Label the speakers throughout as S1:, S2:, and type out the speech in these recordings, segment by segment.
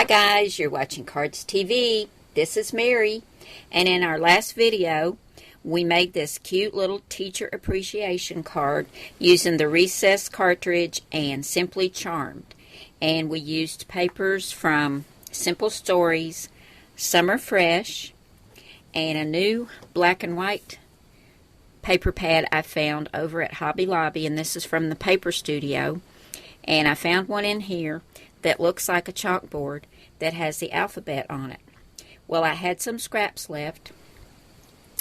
S1: guys, you're watching Cardz TV. This is Mary, and in our last video we made this cute little teacher appreciation card using the recess cartridge and Simply Charmed, and we used papers from Simple Stories, Summer Fresh, and a new black and white paper pad I found over at Hobby Lobby, and this is from the Paper Studio. And I found one in here that looks like a chalkboard that has the alphabet on it. Well, I had some scraps left,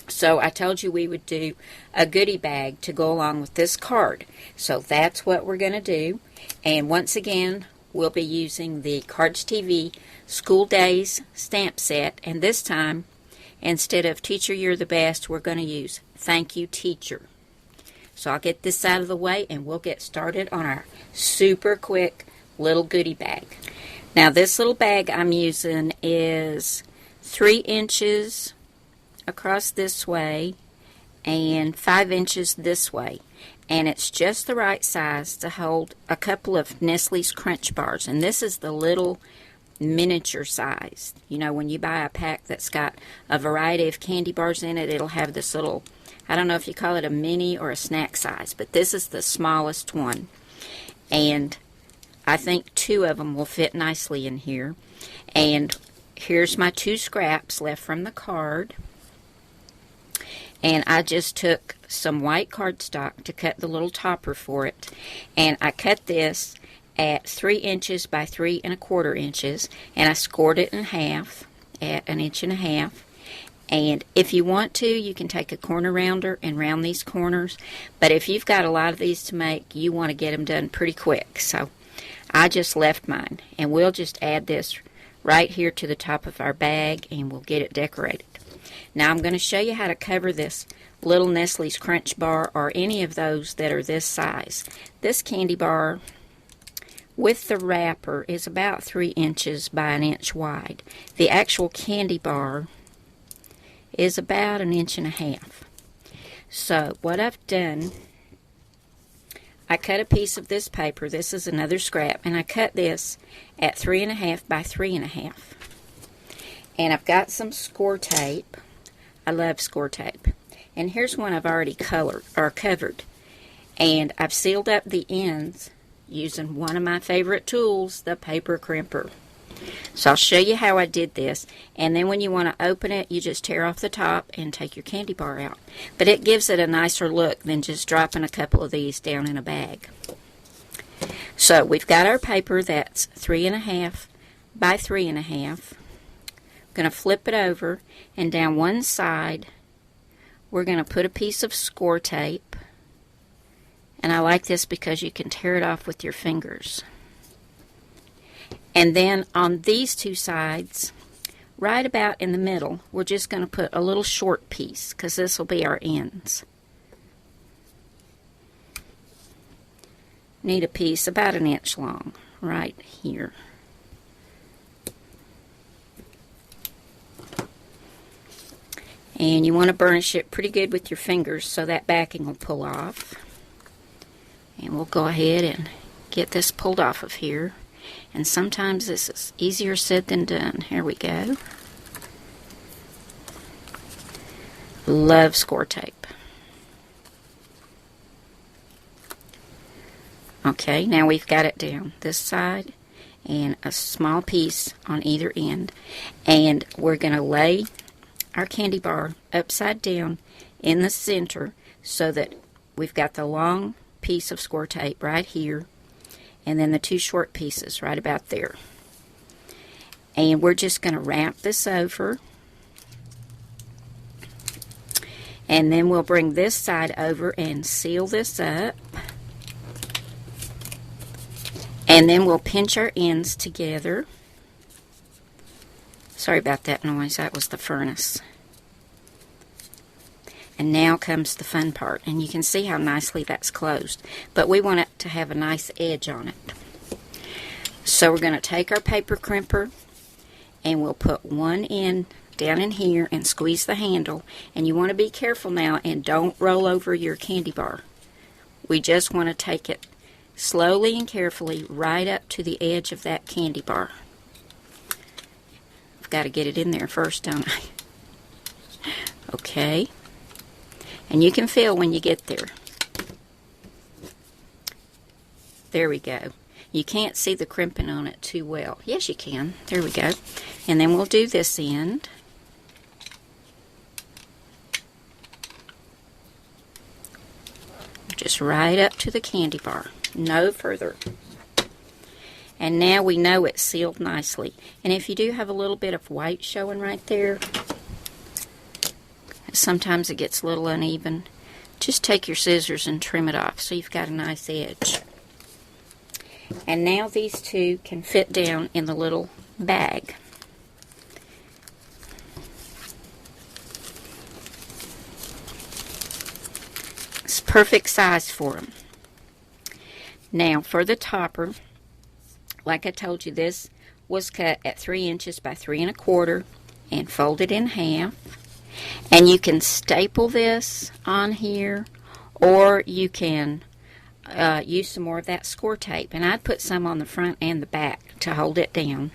S1: so I told you we would do a goodie bag to go along with this card. So that's what we're going to do. And once again, we'll be using the Cardz TV School Days stamp set. And this time, instead of Teacher You're the Best, we're going to use Thank You Teacher. So I'll get this out of the way and we'll get started on our super quick little goodie bag. Now this little bag I'm using is 3 inches across this way and 5 inches this way, and it's just the right size to hold a couple of Nestle's Crunch Bars, and this is the little miniature size. You know, when you buy a pack that's got a variety of candy bars in it, it'll have this little, I don't know if you call it a mini or a snack size, but this is the smallest one, and I think 2 of them will fit nicely in here. And here's my 2 scraps left from the card. And I just took some white cardstock to cut the little topper for it. And I cut this at 3 inches by 3 1/4 inches. And I scored it in half at 1 1/2 inches. And if you want to, you can take a corner rounder and round these corners. But if you've got a lot of these to make, you want to get them done pretty quick. So I just left mine, and we'll just add this right here to the top of our bag and we'll get it decorated. Now I'm going to show you how to cover this little Nestle's Crunch Bar or any of those that are this size. This candy bar with the wrapper is about 3 inches by 1 inch wide. The actual candy bar is about 1 1/2 inches. So what I've done, I cut a piece of this paper, this is another scrap, and I cut this at 3 1/2 by 3 1/2. And I've got some score tape. I love score tape. And here's one I've already covered. And I've sealed up the ends using one of my favorite tools, the paper crimper. So I'll show you how I did this, and then when you want to open it, you just tear off the top and take your candy bar out. But it gives it a nicer look than just dropping a couple of these down in a bag. So we've got our paper that's 3 1/2 by 3 1/2. I'm going to flip it over, and down one side we're going to put a piece of score tape, and I like this because you can tear it off with your fingers. And then on these 2 sides, right about in the middle, we're just going to put a little short piece because this will be our ends. Need a piece about 1 inch long right here. And you want to burnish it pretty good with your fingers so that backing will pull off. And we'll go ahead and get this pulled off of here. And sometimes this is easier said than done. Here we go. Love score tape. Okay, now we've got it down this side and a small piece on either end. And we're going to lay our candy bar upside down in the center so that we've got the long piece of score tape right here, and then the 2 short pieces right about there. And we're just going to wrap this over, and then we'll bring this side over and seal this up, and then we'll pinch our ends together. Sorry about that noise, that was the furnace. And now comes the fun part, and you can see how nicely that's closed, but we want it to have a nice edge on it. So we're going to take our paper crimper and we'll put one end down in here and squeeze the handle, and you want to be careful now and don't roll over your candy bar. We just want to take it slowly and carefully right up to the edge of that candy bar. I've got to get it in there first, don't I? Okay. And you can feel when you get there. There we go. You can't see the crimping on it too well. Yes, you can. There we go. And then we'll do this end. Just right up to the candy bar. No further. And now we know it's sealed nicely. And if you do have a little bit of white showing right there, sometimes it gets a little uneven, just take your scissors and trim it off so you've got a nice edge. And now these two can fit down in the little bag. It's perfect size for them. Now for the topper, like I told you, this was cut at 3 inches by 3 1/4 and folded in half. And you can staple this on here, or you can use some more of that score tape. And I'd put some on the front and the back to hold it down.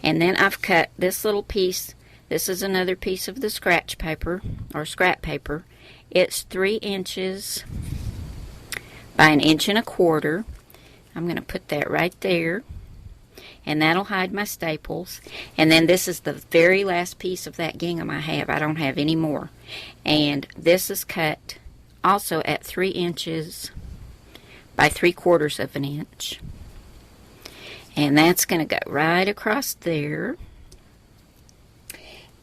S1: And then I've cut this little piece. This is another piece of the scratch paper, or scrap paper. It's 3 inches by 1 1/4 inches. I'm going to put that right there. And that'll hide my staples. And then this is the very last piece of that gingham I have. I don't have any more. And this is cut also at 3 inches by 3/4 inch. And that's going to go right across there.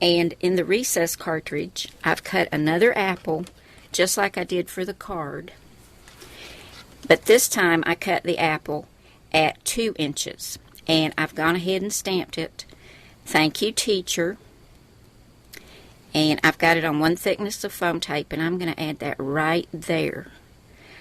S1: And in the recess cartridge, I've cut another apple, just like I did for the card. But this time I cut the apple at 2 inches. And I've gone ahead and stamped it. Thank you, teacher. And I've got it on 1 thickness of foam tape, and I'm going to add that right there.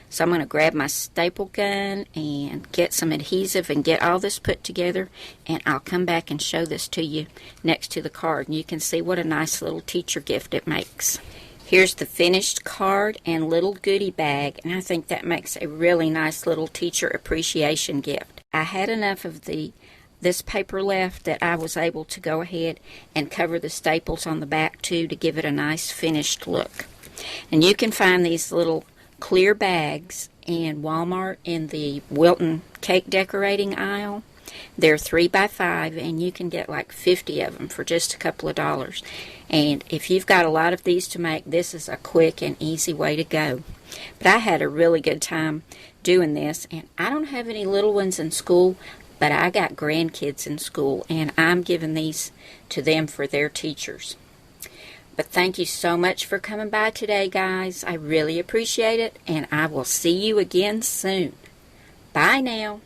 S1: So I'm going to grab my staple gun and get some adhesive and get all this put together, and I'll come back and show this to you next to the card. And you can see what a nice little teacher gift it makes. Here's the finished card and little goodie bag, and I think that makes a really nice little teacher appreciation gift. I had enough of this paper left that I was able to go ahead and cover the staples on the back too to give it a nice finished look. And you can find these little clear bags in Walmart in the Wilton cake decorating aisle. They're 3 by 5, and you can get like 50 of them for just a couple of dollars. And if you've got a lot of these to make, this is a quick and easy way to go. But I had a really good time doing this, and I don't have any little ones in school, but I got grandkids in school, and I'm giving these to them for their teachers. But thank you so much for coming by today, guys. I really appreciate it, and I will see you again soon. Bye now.